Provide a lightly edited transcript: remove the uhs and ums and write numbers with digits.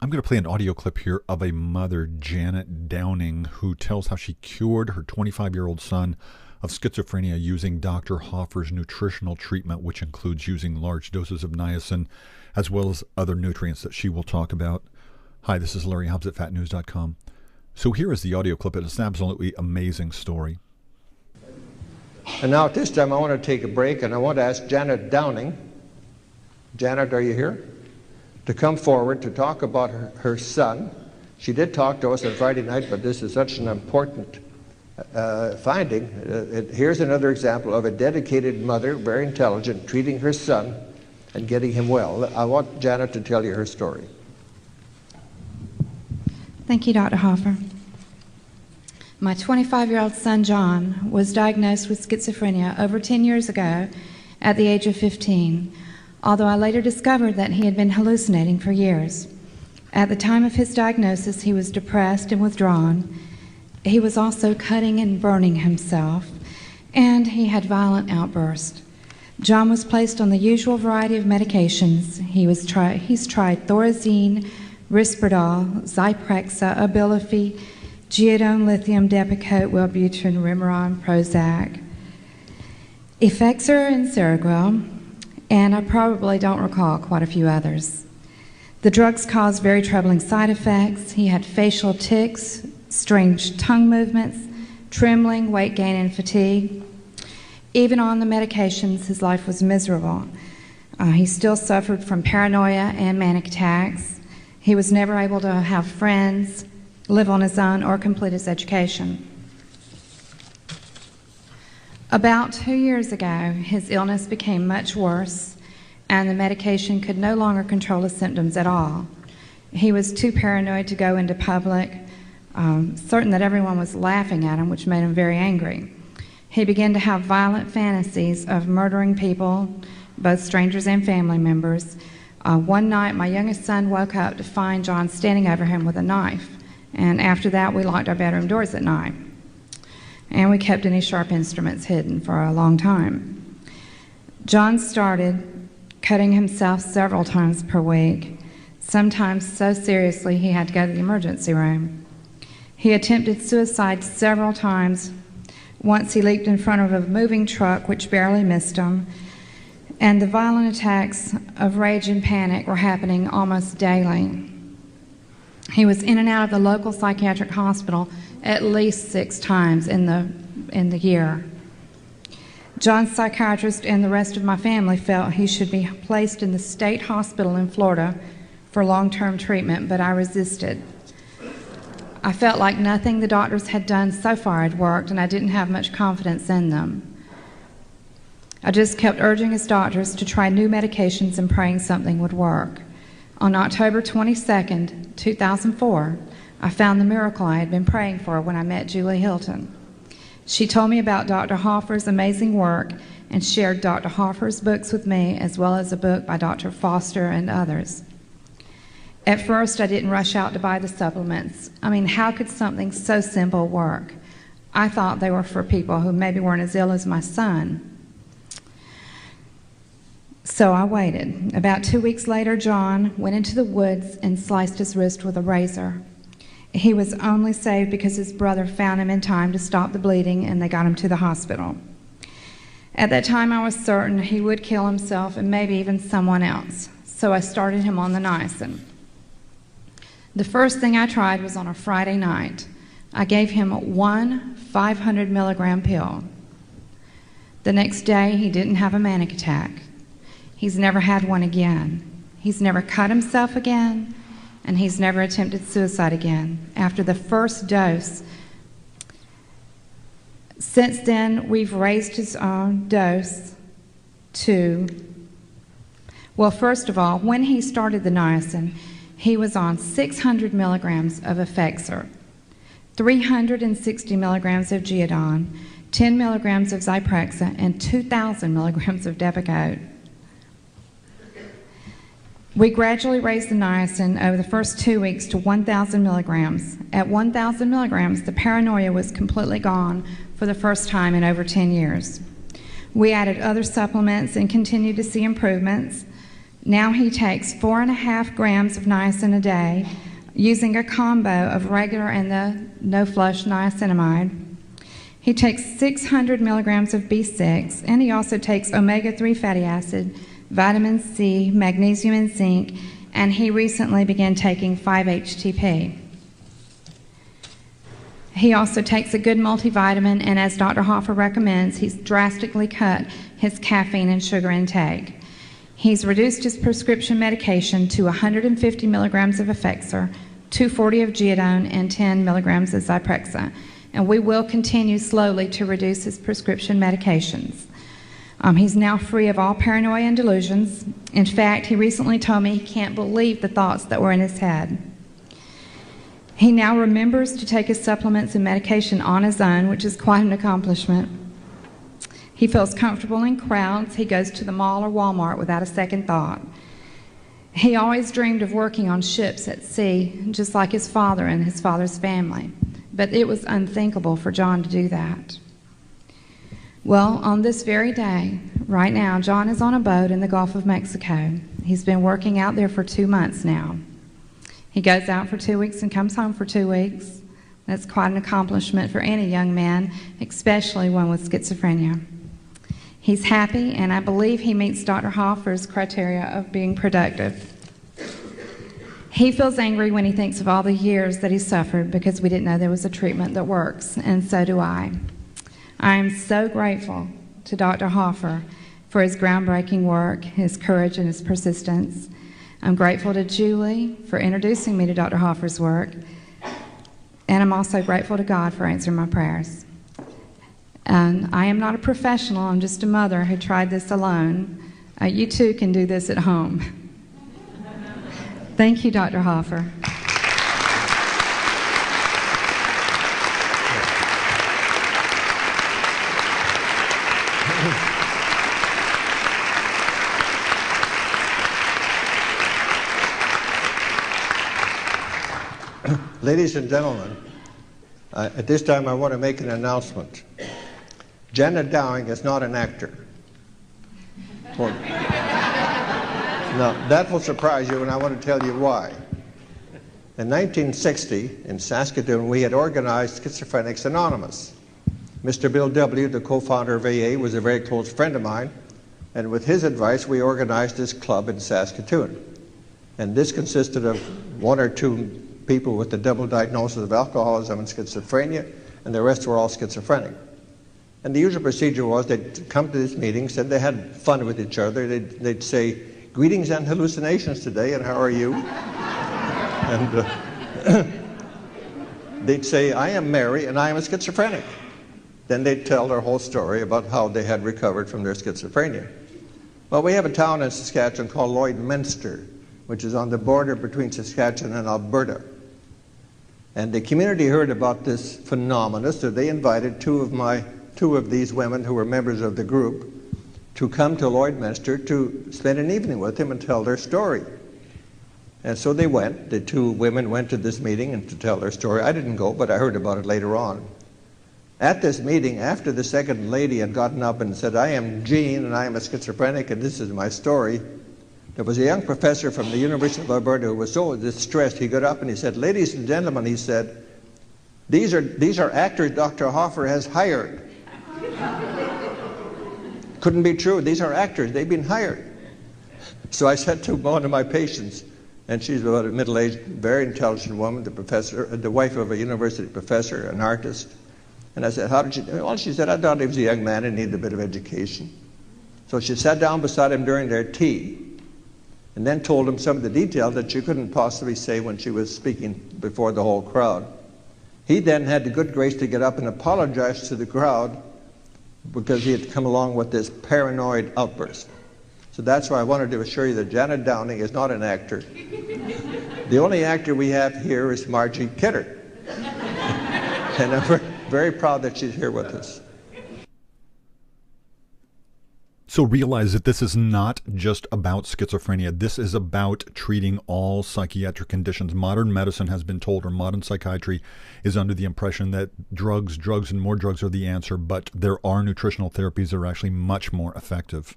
I'm going to play an audio clip here of a mother, Janet Downing, who tells how she cured her 25-year-old son of schizophrenia using Dr. Hoffer's nutritional treatment, which includes using large doses of niacin as well as other nutrients that she will talk about. Hi, this is Larry Hobbs at fatnews.com. So here is the audio clip. It's an absolutely amazing story. And now at this time I want to take a break, and I want to ask Janet Downing. Janet, are you here? To come forward to talk about her son. She did talk to us on Friday night, but this is such an important finding. Here's another example of a dedicated mother, very intelligent, treating her son and getting him well. I want Janet to tell you her story. Thank you, Dr. Hoffer. My 25-year-old son, John, was diagnosed with schizophrenia over 10 years ago at the age of 15, although I later discovered that he had been hallucinating for years. At the time of his diagnosis, he was depressed and withdrawn. He was also cutting and burning himself, and he had violent outbursts. John was placed on the usual variety of medications. He's tried Thorazine, Risperdal, Zyprexa, Abilify, Geodone, Lithium, Depakote, Wellbutrin, Remeron, Prozac, Effexor, and Seroquel, and I probably don't recall quite a few others. The drugs caused very troubling side effects. He had facial tics, strange tongue movements, trembling, weight gain, and fatigue. Even on the medications, his life was miserable. He still suffered from paranoia and manic attacks. He was never able to have friends, live on his own, or complete his education. About 2 years ago, his illness became much worse, and the medication could no longer control his symptoms at all. He was too paranoid to go into public, certain that everyone was laughing at him, which made him very angry. He began to have violent fantasies of murdering people, both strangers and family members. One night, my youngest son woke up to find John standing over him with a knife. And after that, we locked our bedroom doors at night. And we kept any sharp instruments hidden for a long time. John started cutting himself several times per week, sometimes so seriously he had to go to the emergency room. He attempted suicide several times. Once he leaped in front of a moving truck, which barely missed him, and the violent attacks of rage and panic were happening almost daily. He was in and out of the local psychiatric hospital at least 6 times in the year. John's psychiatrist and the rest of my family felt he should be placed in the state hospital in Florida for long-term treatment, but I resisted. I felt like nothing the doctors had done so far had worked, and I didn't have much confidence in them. I just kept urging his doctors to try new medications and praying something would work. On October 22nd, 2004, I found the miracle I had been praying for when I met Julie Hilton. She told me about Dr. Hoffer's amazing work and shared Dr. Hoffer's books with me, as well as a book by Dr. Foster and others. At first, I didn't rush out to buy the supplements. I mean, how could something so simple work? I thought they were for people who maybe weren't as ill as my son. So I waited. About 2 weeks later, John went into the woods and sliced his wrist with a razor. He was only saved because his brother found him in time to stop the bleeding, and they got him to the hospital. At that time, I was certain he would kill himself and maybe even someone else, so I started him on the niacin. The first thing I tried was on a Friday night. I gave him one 500 milligram pill. The next day, he didn't have a manic attack. He's never had one again. He's never cut himself again, and he's never attempted suicide again after the first dose. Since then, we've raised his own dose to, well, first of all, when he started the niacin, he was on 600 milligrams of Effexor, 360 milligrams of Geodone, 10 milligrams of Zyprexa, and 2,000 milligrams of Depakote. We gradually raised the niacin over the first 2 weeks to 1,000 milligrams. At 1,000 milligrams, the paranoia was completely gone for the first time in over 10 years. We added other supplements and continued to see improvements. Now he takes 4.5 grams of niacin a day, using a combo of regular and the no-flush niacinamide. He takes 600 milligrams of B6, and he also takes omega-3 fatty acid, vitamin C, magnesium, and zinc, and he recently began taking 5-HTP. He also takes a good multivitamin, and as Dr. Hoffer recommends, he's drastically cut his caffeine and sugar intake. He's reduced his prescription medication to 150 milligrams of Effexor, 240 of Geodone, and 10 milligrams of Zyprexa. And we will continue slowly to reduce his prescription medications. He's now free of all paranoia and delusions. In fact, he recently told me he can't believe the thoughts that were in his head. He now remembers to take his supplements and medication on his own, which is quite an accomplishment. He feels comfortable in crowds. He goes to the mall or Walmart without a second thought. He always dreamed of working on ships at sea, just like his father and his father's family. But it was unthinkable for John to do that. Well, on this very day, right now, John is on a boat in the Gulf of Mexico. He's been working out there for 2 months now. He goes out for 2 weeks and comes home for 2 weeks. That's quite an accomplishment for any young man, especially one with schizophrenia. He's happy, and I believe he meets Dr. Hoffer's criteria of being productive. He feels angry when he thinks of all the years that he suffered because we didn't know there was a treatment that works, and so do I. I am so grateful to Dr. Hoffer for his groundbreaking work, his courage, and his persistence. I'm grateful to Julie for introducing me to Dr. Hoffer's work, and I'm also grateful to God for answering my prayers. And I am not a professional, I'm just a mother who tried this alone. You too can do this at home. Thank you, Dr. Hoffer. Ladies and gentlemen, at this time I want to make an announcement. Janet Downing is not an actor. Well, now, that will surprise you, and I want to tell you why. In 1960, in Saskatoon, we had organized Schizophrenics Anonymous. Mr. Bill W., the co-founder of AA, was a very close friend of mine, and with his advice, we organized this club in Saskatoon. And this consisted of 1 or 2 people with the double diagnosis of alcoholism and schizophrenia, and the rest were all schizophrenic. And the usual procedure was they'd come to these meetings and they had fun with each other. They'd say, "Greetings and hallucinations today, and how are you?" And they'd say, "I am Mary, and I am a schizophrenic." Then they'd tell their whole story about how they had recovered from their schizophrenia. Well, we have a town in Saskatchewan called Lloydminster, which is on the border between Saskatchewan and Alberta. And the community heard about this phenomenon, so they invited two of these women who were members of the group to come to Lloydminster to spend an evening with him and tell their story. And so they went. The 2 women went to this meeting and to tell their story. I didn't go, but I heard about it later on. At this meeting, after the second lady had gotten up and said, "I am Jean, and I am a schizophrenic, and this is my story," there was a young professor from the University of Alberta who was so distressed, he got up and he said, "Ladies and gentlemen," he said, these are actors Dr. Hoffer has hired." Couldn't be true. These are actors. They've been hired. So I said to one of my patients, and she's about a middle-aged, very intelligent woman, the wife of a university professor, an artist. And I said, "How did you do?" Well, she said, "I thought he was a young man and needed a bit of education." So she sat down beside him during their tea and then told him some of the details that she couldn't possibly say when she was speaking before the whole crowd. He then had the good grace to get up and apologize to the crowd because he had come along with this paranoid outburst. So that's why I wanted to assure you that Janet Downing is not an actor. The only actor we have here is Margie Kidder. And I'm very proud that she's here with us. So realize that this is not just about schizophrenia. This is about treating all psychiatric conditions. Modern medicine has been told, or modern psychiatry is under the impression that drugs, and more drugs are the answer, but there are nutritional therapies that are actually much more effective.